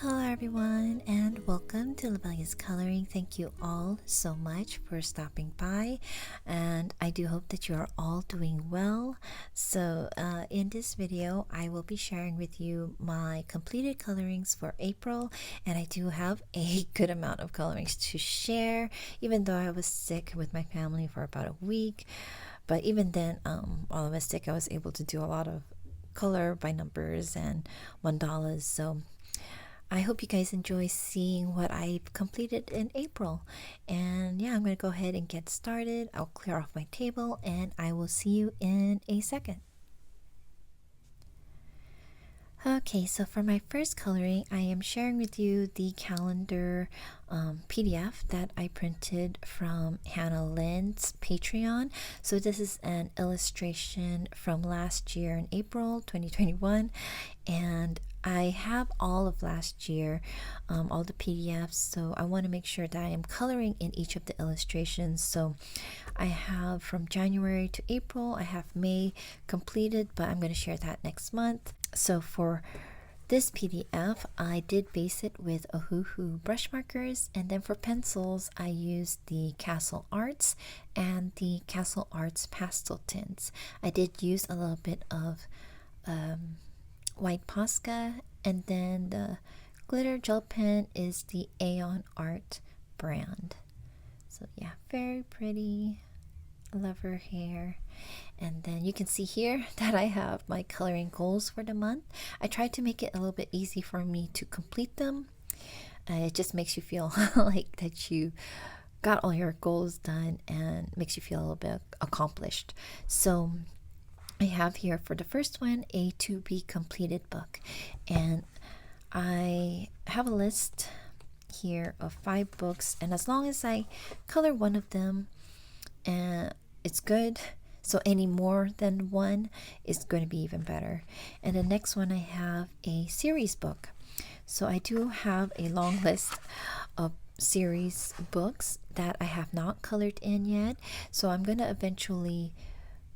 Hello everyone and welcome to Lovella's Coloring. Thank you all so much for stopping by, and I do hope that you are all doing well. So in this video I will be sharing with you my completed colorings for April, and I do have a good amount of colorings to share, even though I was sick with my family for about a week. But even then, while I was sick, I was able to do a lot of color by numbers and mandalas. So I hope you guys enjoy seeing what I've completed in April. And yeah, I'm going to go ahead and get started. I'll clear off my table and I will see you in a second. Okay, so for my first coloring, I am sharing with you the calendar PDF that I printed from Lynn's Patreon. So this is an illustration from last year in April 2021, and I have all of last year, all the PDFs, so I want to make sure that I am coloring in each of the illustrations. So I have from January to April, I have May completed, but I'm going to share that next month. So for this PDF, I did base it with Ohuhu brush markers, and then for pencils, I used the Castle Arts and the Castle Arts pastel tints. I did use a little bit of white Posca, and then the glitter gel pen is the Aeon Art brand. So yeah, very pretty. I love her hair. And then you can see here that I have my coloring goals for the month. I tried to make it a little bit easy for me to complete them. It just makes you feel like that you got all your goals done and makes you feel a little bit accomplished. So I have here for the first one a to be completed book, and I have a list here of 5 books, and as long as I color one of them and it's good, so any more than one is going to be even better. And the next one, I have a series book. So I do have a long list of series books that I have not colored in yet, so I'm going to eventually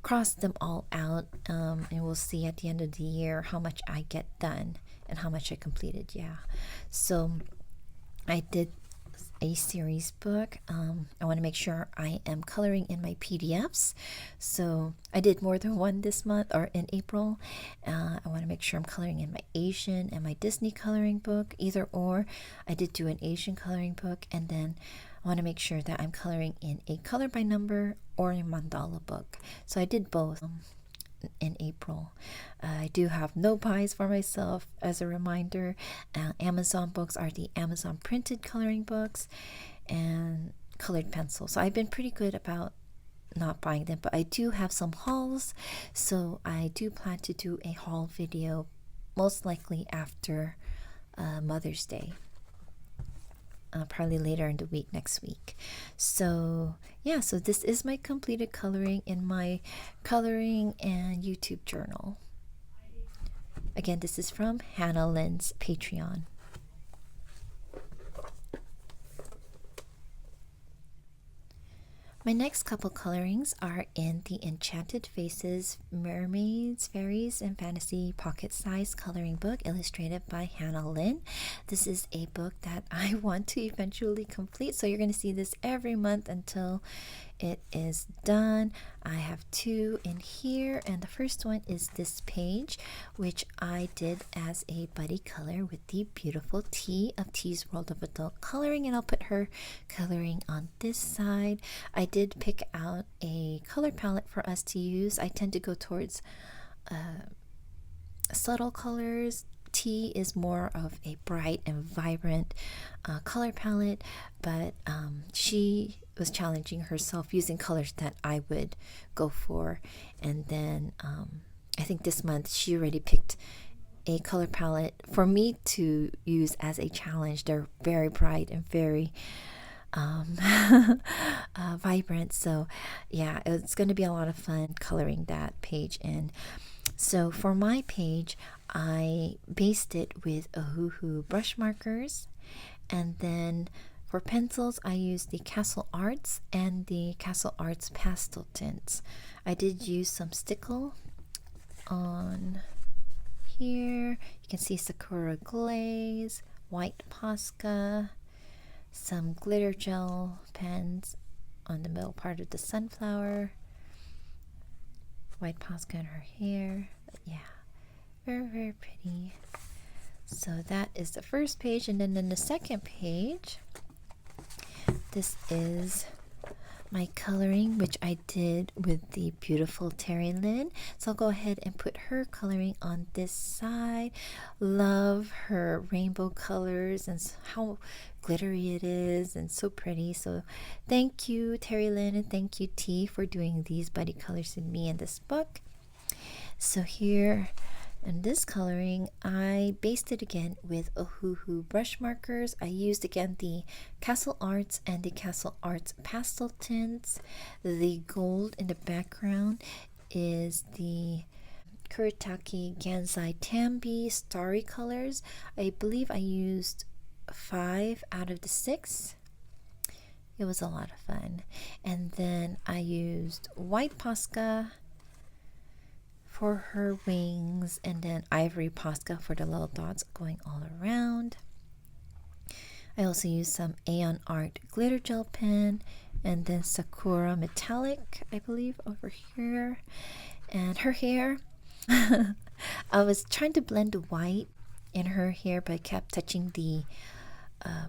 cross them all out, and we'll see at the end of the year how much I get done and how much I completed. Yeah, so I did a series book. I want to make sure I am coloring in my PDFs, so I did more than one this month or in April. I want to make sure I'm coloring in my Asian and my Disney coloring book, either or. I did do an Asian coloring book, and then I want to make sure that I'm coloring in a color by number or a mandala book. So I did both in April. I do have no buys for myself as a reminder. Amazon books are the Amazon printed coloring books and colored pencils. So I've been pretty good about not buying them, but I do have some hauls, so I do plan to do a haul video most likely after Mother's Day. Probably later in the week, next week. So yeah, so this is my completed coloring in my coloring and YouTube journal. Again, this is from Lynn's Patreon. My next couple colorings are in the Enchanted Faces Mermaids, Fairies, and Fantasy Pocket Size coloring book illustrated by Lynn. This is a book that I want to eventually complete, so you're going to see this every month until it is done. I have 2 in here, and the first one is this page, which I did as a buddy color with the beautiful T of T's World of Adult Coloring, and I'll put her coloring on this side. I did pick out a color palette for us to use. I tend to go towards subtle colors. T is more of a bright and vibrant color palette, but she was challenging herself using colors that I would go for. And then I think this month she already picked a color palette for me to use as a challenge. They're very bright and very vibrant, so yeah, it's going to be a lot of fun coloring that page in. So for my page, I based it with Ohuhu brush markers, and then for pencils I used the Castle Arts and the Castle Arts pastel tints. I did use some stickle on here. You can see Sakura Glaze, white Posca, some glitter gel pens on the middle part of the sunflower, white Posca in her hair. Yeah, very, very pretty. So that is the first page, and then in the second page, this is my coloring, which I did with the beautiful Terilynn. So I'll go ahead and put her coloring on this side. Love her rainbow colors and how glittery it is and so pretty. So thank you, Terilynn, and thank you, T, for doing these buddy colors with me in this book. So here in this coloring, I based it again with Ohuhu brush markers. I used again the Castle Arts and the Castle Arts pastel tints. The gold in the background is the Kuretake Gansai Tambi starry colors. I believe I used 5 out of the 6. It was a lot of fun. And then I used white Posca for her wings, and then ivory Posca for the little dots going all around. I also used some Aeon Art glitter gel pen, and then Sakura metallic, I believe, over here. And her hair, I was trying to blend the white in her hair, but I kept touching the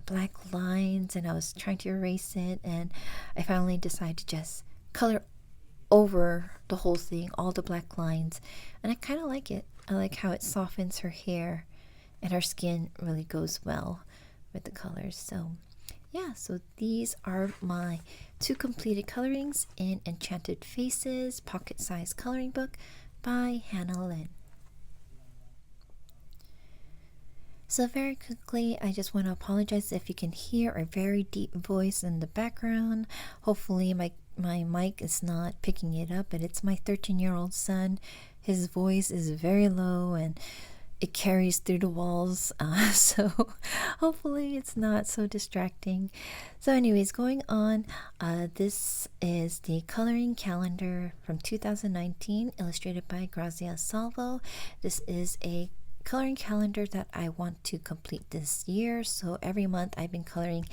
black lines, and I was trying to erase it, and I finally decided to just color over the whole thing, all the black lines, and I kind of like it. I like how it softens her hair, and her skin really goes well with the colors. So yeah, so these are my 2 completed colorings in Enchanted Faces pocket size coloring book by Hannah Lynn. So very quickly, I just want to apologize if you can hear a very deep voice in the background. Hopefully my mic is not picking it up, but it's my 13-year-old son. His voice is very low and it carries through the walls, so hopefully it's not so distracting. So anyways, going on, this is the coloring calendar from 2019, illustrated by Grazia Salvo. This is a coloring calendar that I want to complete this year, so every month I've been coloring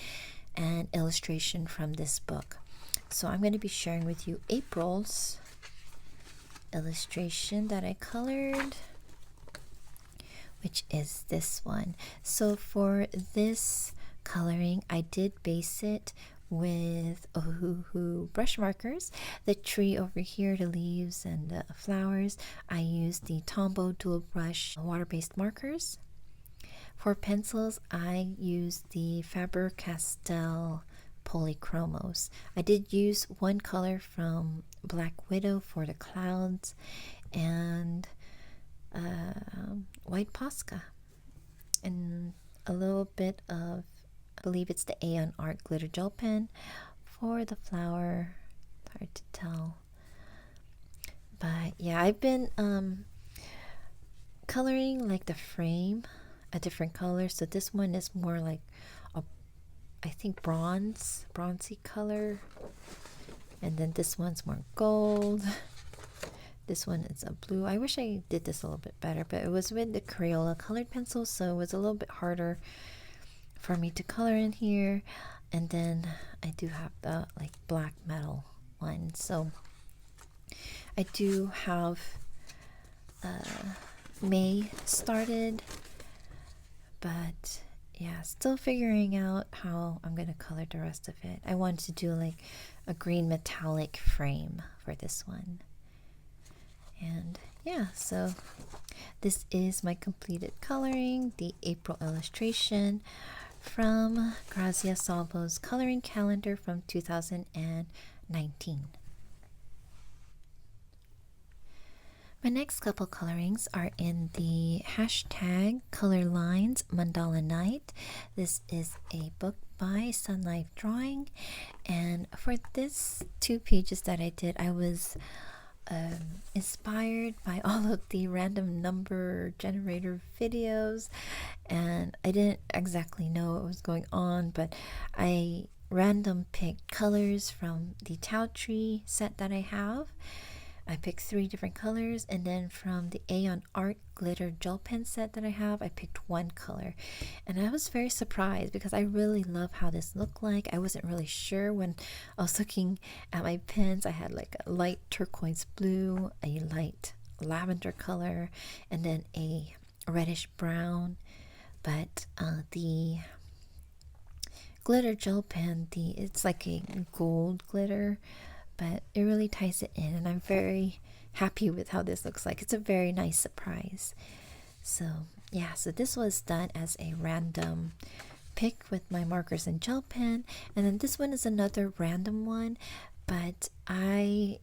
an illustration from this book. So I'm going to be sharing with you April's illustration that I colored, which is this one. So for this coloring, I did base it with Ohuhu brush markers. The tree over here, the leaves and the flowers, I used the Tombow dual brush water-based markers. For pencils, I used the Faber-Castell Polychromos. I did use one color from Black Widow for the clouds, and white Posca, and a little bit of, I believe it's the Aeon Art glitter gel pen for the flower. Hard to tell, but yeah, I've been coloring like the frame a different color. So this one is more like a, I think bronzy color, and then this one's more gold. This one is a blue. I wish I did this a little bit better, but it was with the Crayola colored pencil, so it was a little bit harder for me to color in here. And then I do have the like black metal one. So I do have May started, but yeah, still figuring out how I'm going to color the rest of it. I wanted to do like a green metallic frame for this one. And yeah, so this is my completed coloring, the April illustration from Grazia Salvo's coloring calendar from 2019. My next couple colorings are in the hashtag Color Lines Mandala Night. This is a book by Sun Life Drawing, and for this 2 pages that I did, I was inspired by all of the random number generator videos, and I didn't exactly know what was going on, but I random picked colors from the Tao Tree set that I have. I picked 3 different colors, and then from the A on Art glitter gel pen set that I have, I picked 1 color. And I was very surprised because I really love how this looked like. I wasn't really sure when I was looking at my pens. I had like a light turquoise blue, a light lavender color, and then a reddish brown. But the glitter gel pen, it's like a gold glitter, but it really ties it in, and I'm very happy with how this looks like. It's a very nice surprise. So yeah, so this was done as a random pick with my markers and gel pen, and then this one is another random one, but I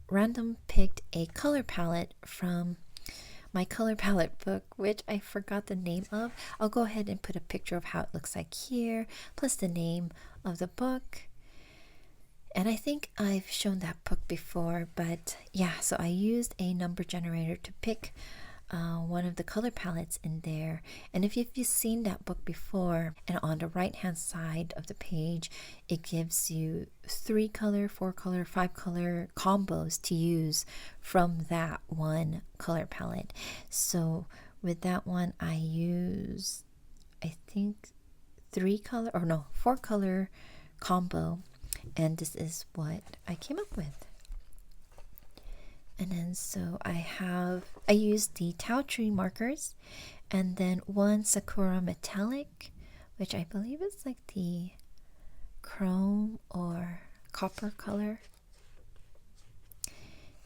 random picked a color palette from my color palette book, which I forgot the name of. I'll go ahead and put a picture of how it looks like here, plus the name of the book. And I think I've shown that book before, but yeah, so I used a number generator to pick one of the color palettes in there. And if you've seen that book before, and on the right hand side of the page, it gives you 3 color, 4 color, 5 color combos to use from that one color palette. So with that one, I use, I think, 4 color combo. And this is what I came up with. And then so I used the Tau Tree markers, and then 1 Sakura metallic, which I believe is like the chrome or copper color.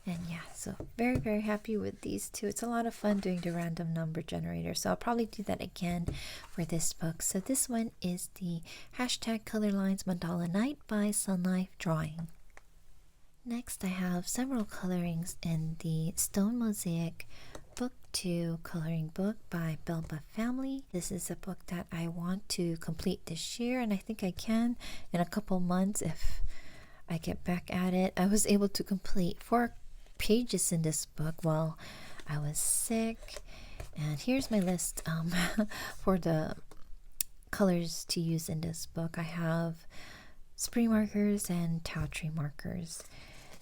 And yeah, so very, very happy with these 2. It's a lot of fun doing the random number generator, so I'll probably do that again for this book. So this one is the hashtag Color Lines Mandala Night by Sun Life Drawing. Next, I have several colorings in the Stone Mosaic Book 2 coloring book by Belba Family. This is a book that I want to complete this year, and I think I can in a couple months if I get back at it. I was able to complete 4 pages in this book while I was sick, and here's my list for the colors to use in this book. I have spring markers and Tau Tree markers.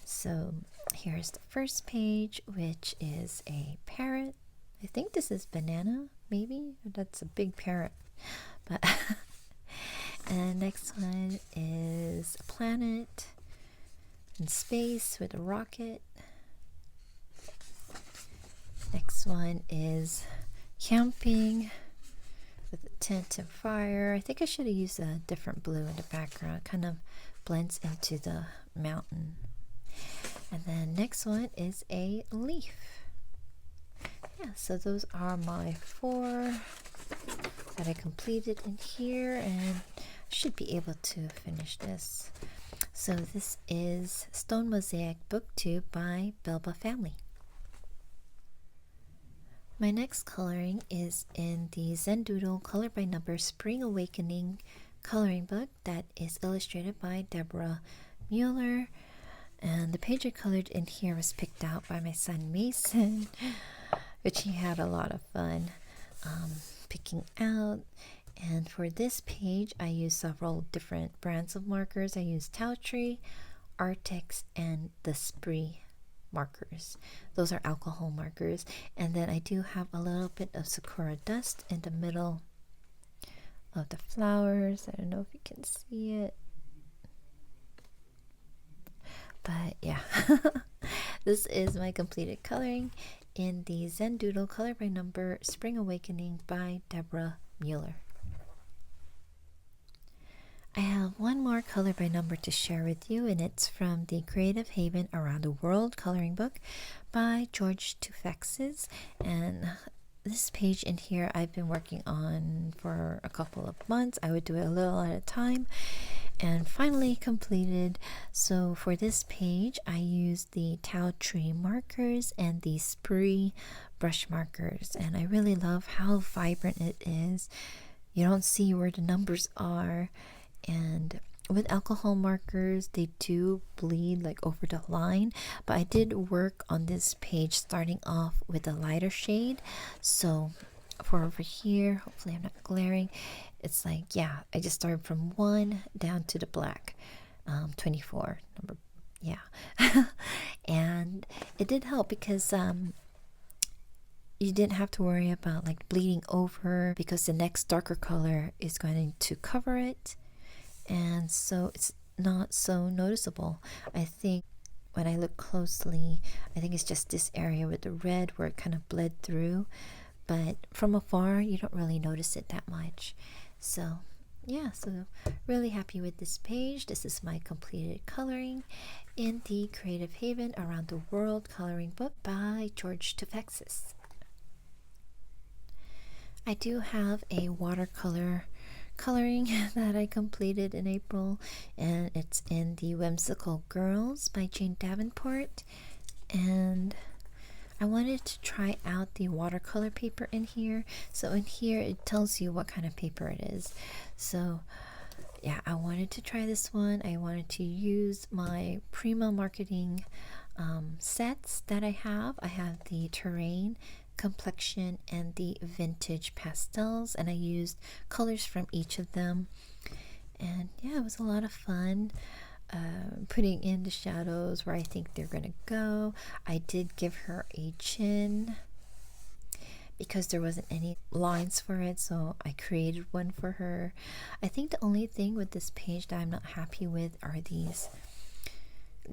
So here's the first page, which is a parrot. I think this is banana, maybe. That's a big parrot. But and next one is a planet in space with a rocket. Next one is camping with a tent and fire. I think I should have used a different blue in the background. It kind of blends into the mountain. And then next one is a leaf. Yeah, so those are my 4 that I completed in here, and I should be able to finish this. So this is Stone Mosaic Book 2 by Belba Family. My next coloring is in the Zen Doodle Color by Number Spring Awakening coloring book that is illustrated by Deborah Mueller. And the page I colored in here was picked out by my son Mason, which he had a lot of fun picking out. And for this page, I used several different brands of markers. I used Tau Tree, Artex, and the Spree markers. Those are alcohol markers. And then I do have a little bit of Sakura dust in the middle of the flowers. I don't know if you can see it, but yeah. This is my completed coloring in the Zen Doodle Color by Number Spring Awakening by Deborah Mueller. I have one more color by number to share with you, and it's from the Creative Haven Around the World coloring book by George Tufexes. And this page in here I've been working on for a couple of months. I would do it a little at a time and finally completed. So for this page I used the Tau Tree markers and the Spree brush markers, and I really love how vibrant it is. You don't see where the numbers are, and with alcohol markers they do bleed like over the line, but I did work on this page starting off with a lighter shade. So for over here, hopefully I'm not glaring, it's like, yeah, I just started from 1 down to the black 24 number, yeah. and it did help because you didn't have to worry about like bleeding over, because the next darker color is going to cover it, and so it's not so noticeable. I think when I look closely, I think it's just this area with the red where it kind of bled through, but from afar you don't really notice it that much. So yeah, so really happy with this page. This is my completed coloring in the Creative Haven Around the World coloring book by Jodie Tufexis. I do have a watercolor coloring that I completed in April, and it's in the Whimsical Girls by Jane Davenport, and I wanted to try out the watercolor paper in here. So in here it tells you what kind of paper it is. So yeah, I wanted to try this one. I wanted to use my Prima marketing sets that I have. I have the Terrain, Complexion, and the Vintage Pastels, and I used colors from each of them. And yeah, it was a lot of fun putting in the shadows where I think they're gonna go. I did give her a chin because there wasn't any lines for it, so I created one for her. I think the only thing with this page that I'm not happy with are these,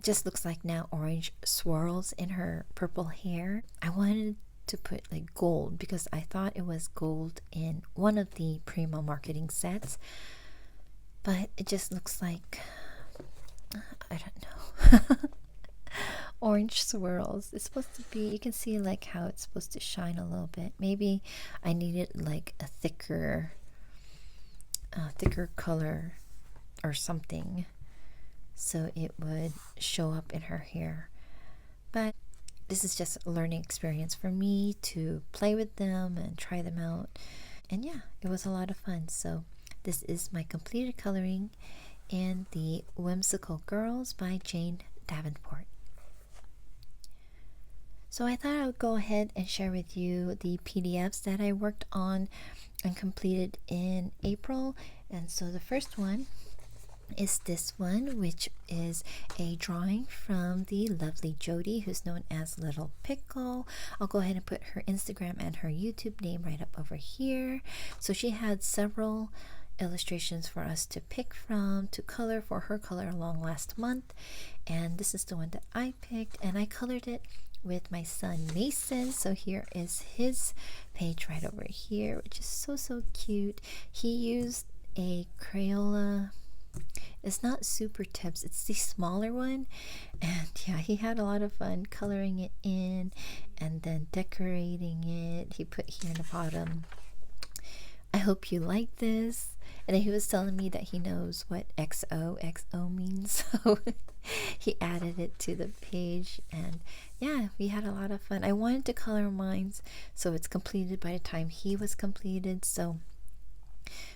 just looks like now, orange swirls in her purple hair. I wanted to put like gold because I thought it was gold in one of the Prima marketing sets, but it just looks like, I don't know, orange swirls. It's supposed to be, you can see like how it's supposed to shine a little bit. Maybe I needed like a thicker color or something so it would show up in her hair. But this is just a learning experience for me to play with them and try them out. And yeah, it was a lot of fun. So this is my completed coloring in the Whimsical Girls by Jane Davenport. So I thought I would go ahead and share with you the PDFs that I worked on and completed in April. And so the first one is this one, which is a drawing from the lovely Jodie, who's known as Little Pickle. I'll go ahead and put her Instagram and her YouTube name right up over here. So she had several illustrations for us to pick from to color for her color along last month, and this is the one that I picked, and I colored it with my son Mason. So here is his page right over here, which is so cute. He used a Crayola, it's not Super Tips, it's the smaller one, and yeah, he had a lot of fun coloring it in and then decorating it. He put here in the bottom, I hope you like this. And then he was telling me that he knows what XOXO means, so he added it to the page. And yeah, we had a lot of fun. I wanted to color mine so it's completed by the time he was completed. So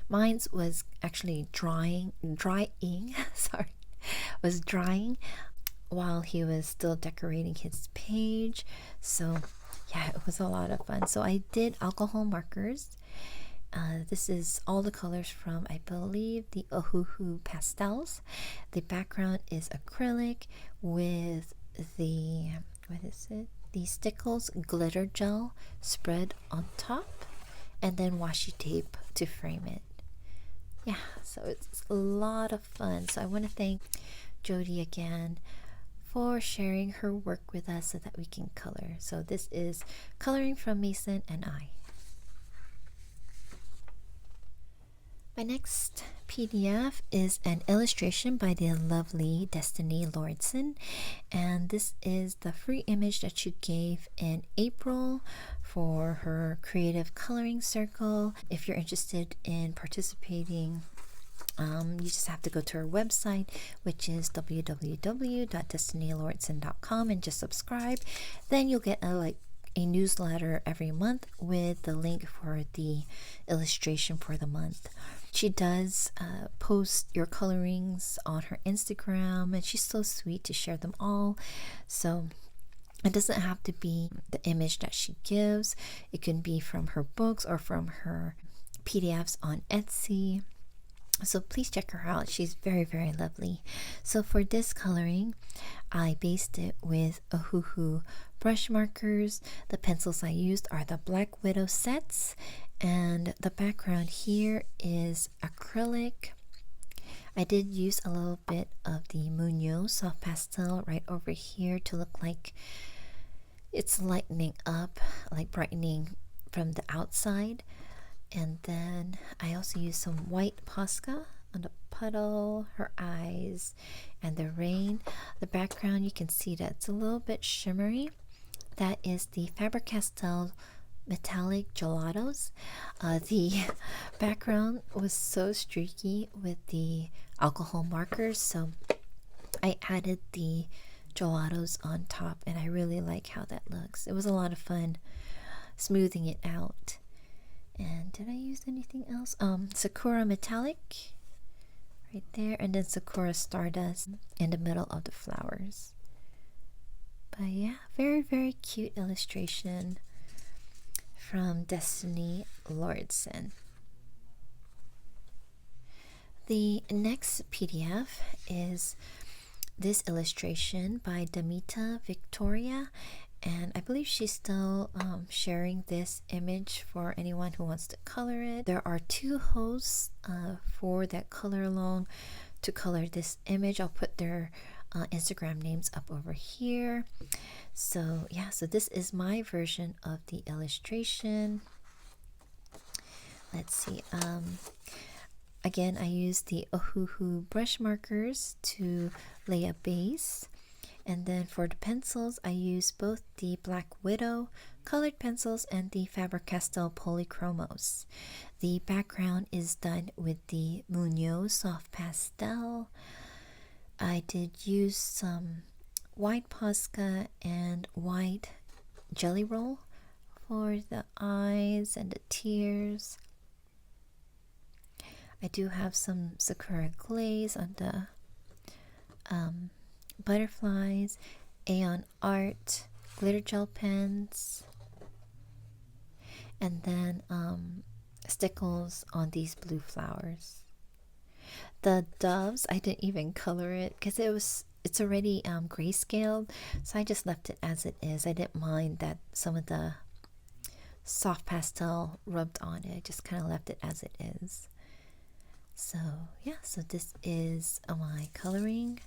mine was actually drying sorry, was drying while he was still decorating his page. So yeah, it was a lot of fun. So I did alcohol markers. This is all the colors from, I believe, the Ohuhu pastels. The background is acrylic with the, what is it? The Stickles glitter gel spread on top, and then washi tape to frame it. Yeah, so it's a lot of fun. So I want to thank Jodie again for sharing her work with us so that we can color. So this is coloring from Mason and I. My next PDF is an illustration by the lovely Destiny Lorden, and this is the free image that she gave in April for her creative coloring circle. If you're interested in participating, you just have to go to her website, which is www.destinylorden.com, and just subscribe. Then you'll get a newsletter every month with the link for the illustration for the month. She does post your colorings on her Instagram, and she's so sweet to share them all. So it doesn't have to be the image that she gives. It can be from her books or from her PDFs on Etsy. So please check her out. She's very, very lovely. So for this coloring, I based it with Ohuhu brush markers. The pencils I used are the Black Widow sets, and the background here is acrylic. I did use a little bit of the Munoz soft pastel right over here to look like it's lightening up, like brightening from the outside. And then I also used some white Posca on the puddle, her eyes, and the rain. The background, you can see that it's a little bit shimmery. That is the Faber-Castell metallic gelatos. The background was so streaky with the alcohol markers, so I added the gelatos on top, and I really like how that looks. It was a lot of fun smoothing it out. And did I use anything else? Sakura metallic right there, and then Sakura stardust in the middle of the flowers. But yeah, very, very cute illustration from Destiny Lorden. The next PDF is this illustration by Damita Victoria, and I believe she's still sharing this image for anyone who wants to color it. There are 2 hosts for that color along to color this image. I'll put their Instagram names up over here. So yeah, so this is my version of the illustration. Let's see. Again, I used the Ohuhu brush markers to lay a base. And then for the pencils, I used both the Black Widow colored pencils and the Faber-Castell Polychromos. The background is done with the Munoz soft pastel. I did use some white Posca and white Jelly Roll for the eyes and the tears. I do have some Sakura glaze on the butterflies, Aeon Art glitter gel pens, and then stickles on these blue flowers. The doves, I didn't even color it because it's already grayscaled, so I just left it as it is. I didn't mind that some of the soft pastel rubbed on it. I just kind of left it as it is. So yeah, so this is my coloring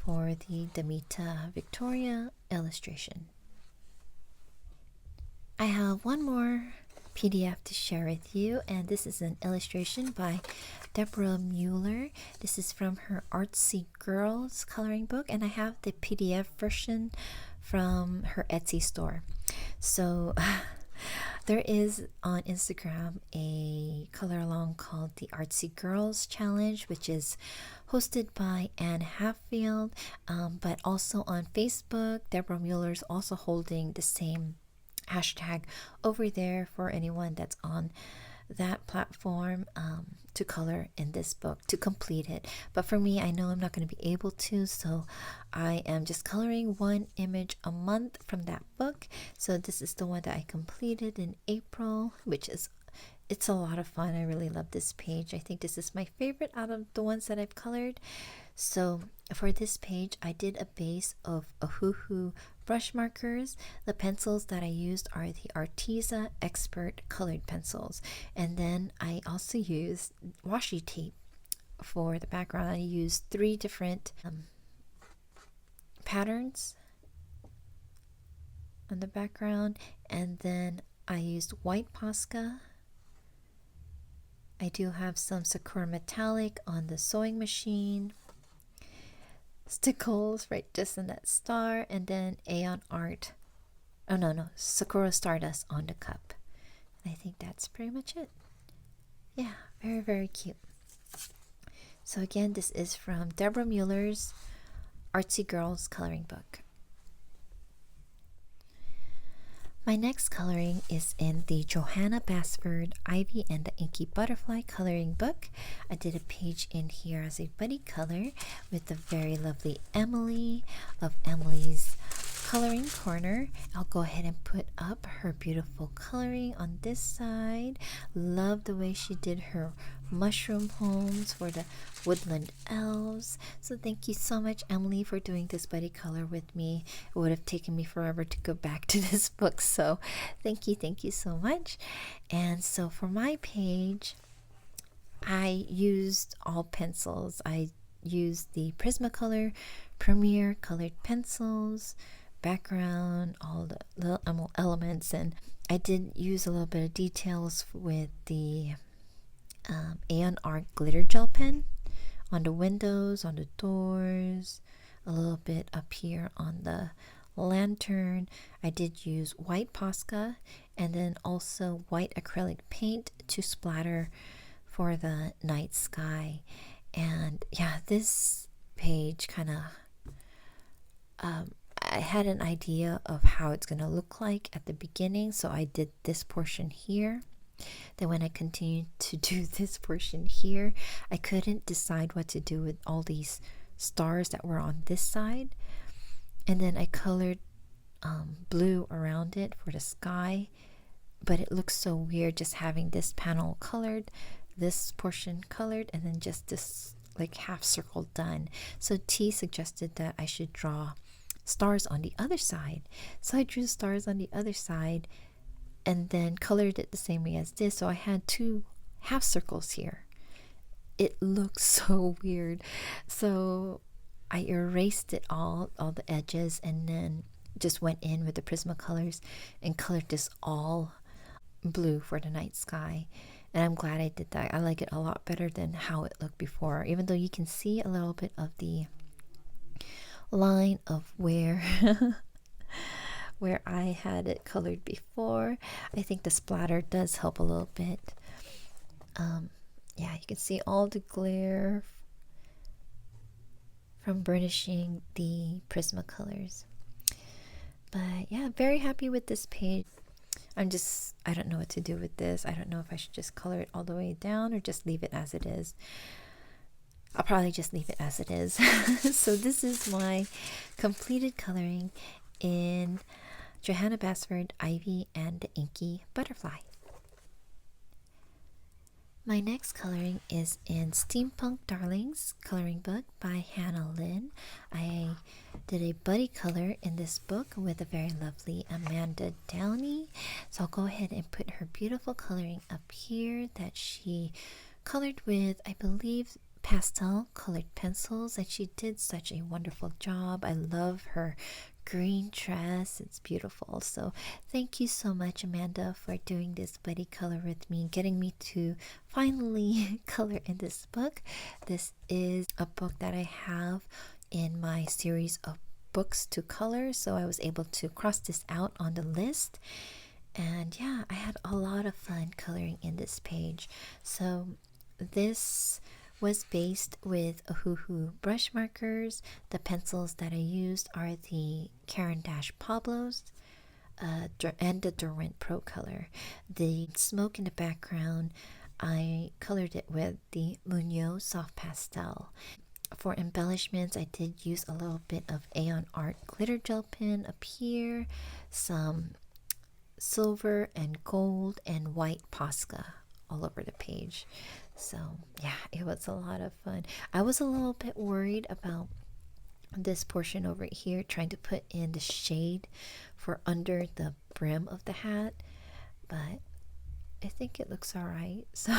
for the Damita Victoria illustration. I have one more PDF to share with you, and this is an illustration by Deborah Mueller. This is from her Artsy Girls coloring book, and I have the PDF version from her Etsy store. So there is on Instagram a color along called the Artsy Girls Challenge, which is hosted by Anne Hatfield, but also on Facebook. Deborah Mueller is also holding the same hashtag over there for anyone that's on that platform to color in this book to complete it. But for me, I know I'm not going to be able to, so I am just coloring one image a month from that book. So this is the one that I completed in April, which is it's a lot of fun. I really love this page. I think this is my favorite out of the ones that I've colored. So for this page, I did a base of Ohuhu brush markers. The pencils that I used are the Arteza Expert colored pencils. And then I also used washi tape for the background. I used 3 different patterns on the background. And then I used white Posca. I do have some Sakura metallic on the sewing machine, stickles right just in that star, and then Aeon Art, Sakura Stardust on the cup. And I think that's pretty much it. Yeah, very, very cute. So again, this is from Deborah Mueller's Artsy Girls coloring book. My next coloring is in the Johanna Basford Ivy and the Inky Butterfly coloring book. I did a page in here as a buddy color with the very lovely Emily of Emily's coloring corner, I'll go ahead and put up her beautiful coloring on this side. Love the way she did her mushroom homes for the woodland elves. So thank you so much, Emily, for doing this buddy color with me. It would have taken me forever to go back to this book, so thank you so much. And so for my page, I used all pencils. I used the Prismacolor Premier colored pencils, background, all the little elements, and I did use a little bit of details with the Aeon Art glitter gel pen on the windows, on the doors, a little bit up here on the lantern. I did use white Posca and then also white acrylic paint to splatter for the night sky. And yeah, this page kind of I had an idea of how it's going to look like at the beginning, so I did this portion here. Then when I continued to do this portion here, I couldn't decide what to do with all these stars that were on this side. And then I colored blue around it for the sky, but it looks so weird just having this panel colored, this portion colored, and then just this like half circle done. So T suggested that I should draw stars on the other side. So I drew stars on the other side and then colored it the same way as this. So I had two half circles here. It looks so weird. So I erased it all the edges, and then just went in with the Prismacolors and colored this all blue for the night sky. And I'm glad I did that. I like it a lot better than how it looked before, even though you can see a little bit of the line of where where I had it colored before. I think the splatter does help a little bit. Yeah, you can see all the glare from burnishing the Prismacolors. But yeah, very happy with this page. I don't know what to do with this. I don't know if I should just color it all the way down or just leave it as it is. I'll probably just leave it as it is. So this is my completed coloring in Johanna Basford, Ivy, and the Inky Butterfly. My next coloring is in Steampunk Darlings coloring book by Lynn. I did a buddy color in this book with a very lovely Amanda Downey. So I'll go ahead and put her beautiful coloring up here that she colored with, I believe, pastel colored pencils, and she did such a wonderful job. I love her green dress. It's beautiful. So thank you so much, Amanda, for doing this buddy color with me, getting me to finally color in this book. This is a book that I have in my series of books to color, so I was able to cross this out on the list. And yeah, I had a lot of fun coloring in this page. So this was based with Ohuhu brush markers. The pencils that I used are the Caran d'Ache Pablos and the Derwent Pro Color. The smoke in the background, I colored it with the Munoz Soft Pastel. For embellishments, I did use a little bit of Aeon Art glitter gel pen up here, some silver and gold and white Posca all over the page. So yeah, it was a lot of fun. I was a little bit worried about this portion over here, trying to put in the shade for under the brim of the hat, but I think it looks all right. So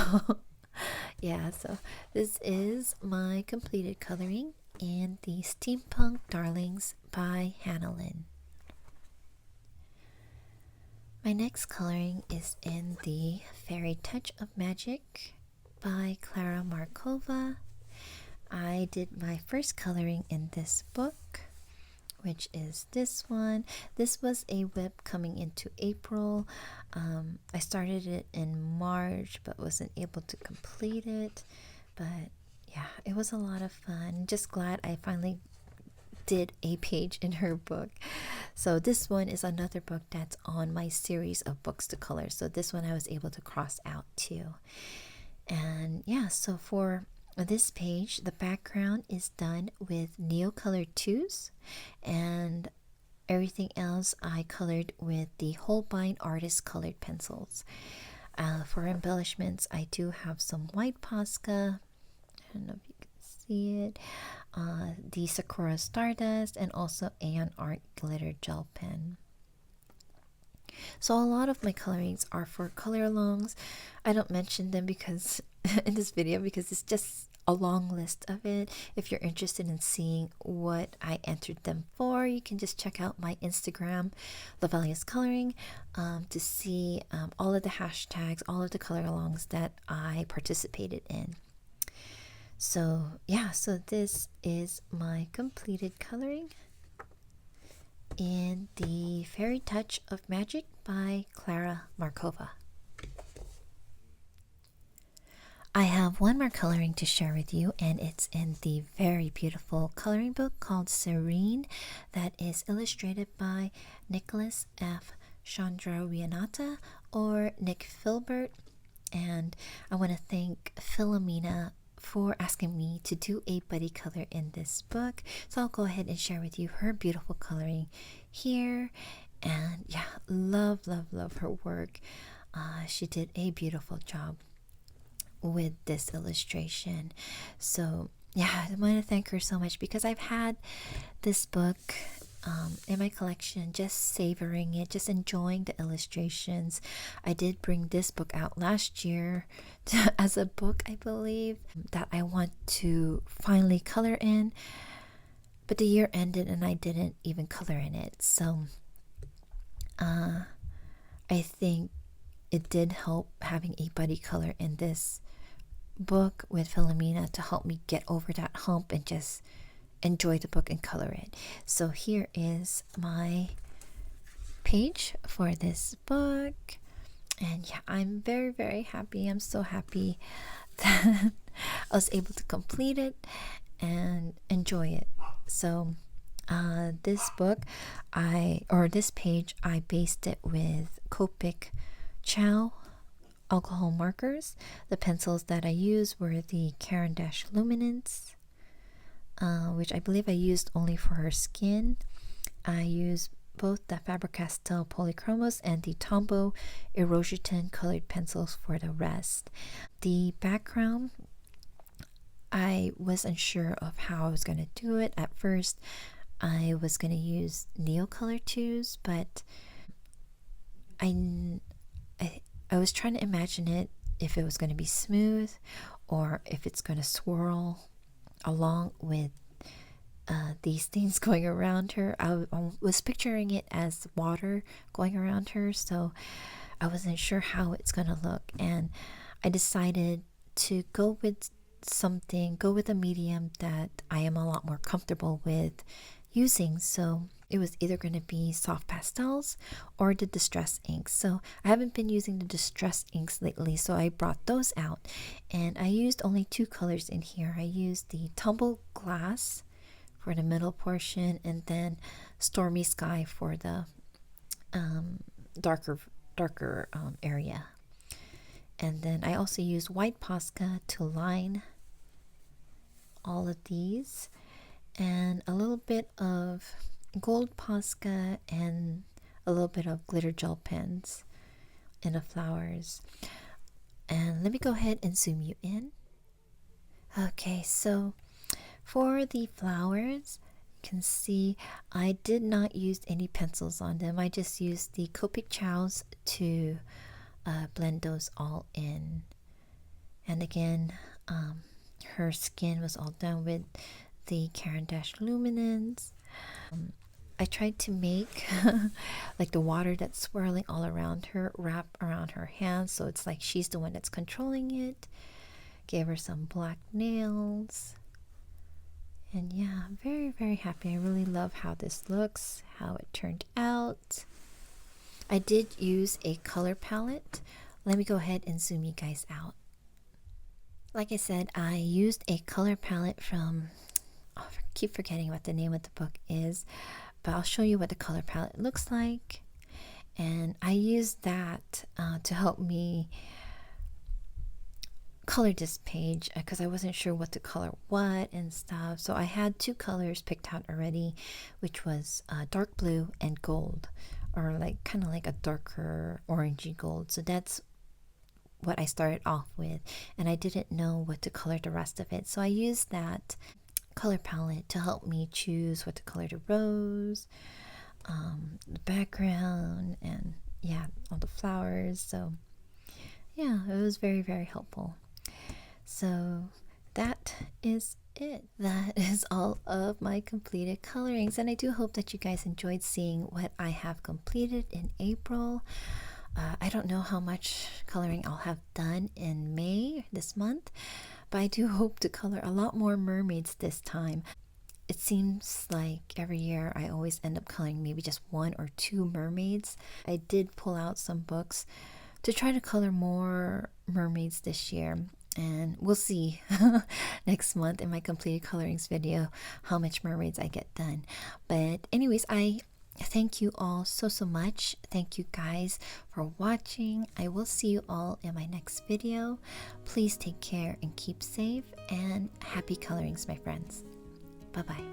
yeah, so this is my completed coloring in the Steampunk Darlings by Lynn. My next coloring is in the Fairy Touch of Magic by Clara Markova. I did my first coloring in this book, which is this one. This was a whip coming into April. I started it in March but wasn't able to complete it. But yeah, it was a lot of fun. Just glad I finally did a page in her book. So this one is another book that's on my series of books to color. So this one I was able to cross out too. And yeah, so for this page, the background is done with Neocolored 2s, and Everything else I colored with the Holbein Artist Colored Pencils. For embellishments, I do have some white Posca. I don't know if you can see it. The Sakura Stardust, and also Aeon Art Glitter Gel Pen. So a lot of my colorings are for color alongs. I don't mention them because in this video because it's just a long list of it. If you're interested in seeing what I entered them for, you can just check out my Instagram, Lovella's Coloring, to see all of the hashtags, all of the color alongs that I participated in. So yeah, so this is my completed coloring in the Fairy Touch of Magic by Clara Markova. I have one more coloring to share with you, and it's in the very beautiful coloring book called Serene that is illustrated by Nicholas F. Chandra-Rianata or Nick Filbert. And I want to thank Philomena for asking me to do a buddy color in this book. So I'll go ahead and share with you her beautiful coloring here. And yeah, love her work. She did a beautiful job with this illustration. So yeah, I want to thank her so much because I've had this book in my collection, just savoring it, just enjoying the illustrations. I did bring this book out last year as a book, I believe, that I want to finally color in, but the year ended and I didn't even color in it. So I think it did help having a buddy color in this book with Philomena to help me get over that hump and just enjoy the book and color it. So here is my page for this book, and yeah, I'm very happy. I'm so happy that I was able to complete it and enjoy it. So this book this page I based it with Copic Chow alcohol markers. The pencils that I used were the Caran d'Ache Luminance, which I believe I used only for her skin. I used both the Faber-Castell Polychromos and the Tombow Erosion colored pencils for the rest. The background, I was unsure of how I was going to do it. At first, I was going to use Neocolor 2s, but I was trying to imagine it if it was going to be smooth or if it's going to swirl along with these things going around her. I was picturing it as water going around her, so I wasn't sure how it's going to look. And I decided to go with a medium that I am a lot more comfortable with using. So it was either going to be soft pastels or the distress inks. So I haven't been using the distress inks lately, so I brought those out. And I used only 2 colors in here. I used the Tumble Glass for the middle portion, and then Stormy Sky for the darker area. And then I also used white Posca to line all of these, and a little bit of gold Posca and a little bit of glitter gel pens and the flowers. And let me go ahead and zoom you in. Okay, so for the flowers, you can see I did not use any pencils on them. I just used the Copic Chows to blend those all in. And again, her skin was all done with the Caran d'Ache Luminance. I tried to make like the water that's swirling all around her wrap around her hands, so it's like she's the one that's controlling it. Gave her some black nails. And yeah, I'm very happy. I really love how this looks, how it turned out. I did use a color palette. Let me go ahead and zoom you guys out. Like I said, I used a color palette from, I keep forgetting what the name of the book is, but I'll show you what the color palette looks like. And I used that to help me colored this page because I wasn't sure what to color what and stuff. So I had two colors picked out already, which was dark blue and gold, or like kind of like a darker orangey gold. So that's what I started off with, and I didn't know what to color the rest of it. So I used that color palette to help me choose what to color the rose, the background, and yeah, all the flowers. So yeah, it was very, very helpful. So that is it. That is all of my completed colorings, and I do hope that you guys enjoyed seeing what I have completed in April. I don't know how much coloring I'll have done in May this month, but I do hope to color a lot more mermaids this time. It seems like every year I always end up coloring maybe just one or two mermaids. I did pull out some books to try to color more mermaids this year, and we'll see next month in my completed colorings video how much mermaids I get done. But anyways, I thank you all so much. Thank you guys for watching. I will see you all in my next video. Please take care and keep safe, and happy colorings, my friends. Bye bye.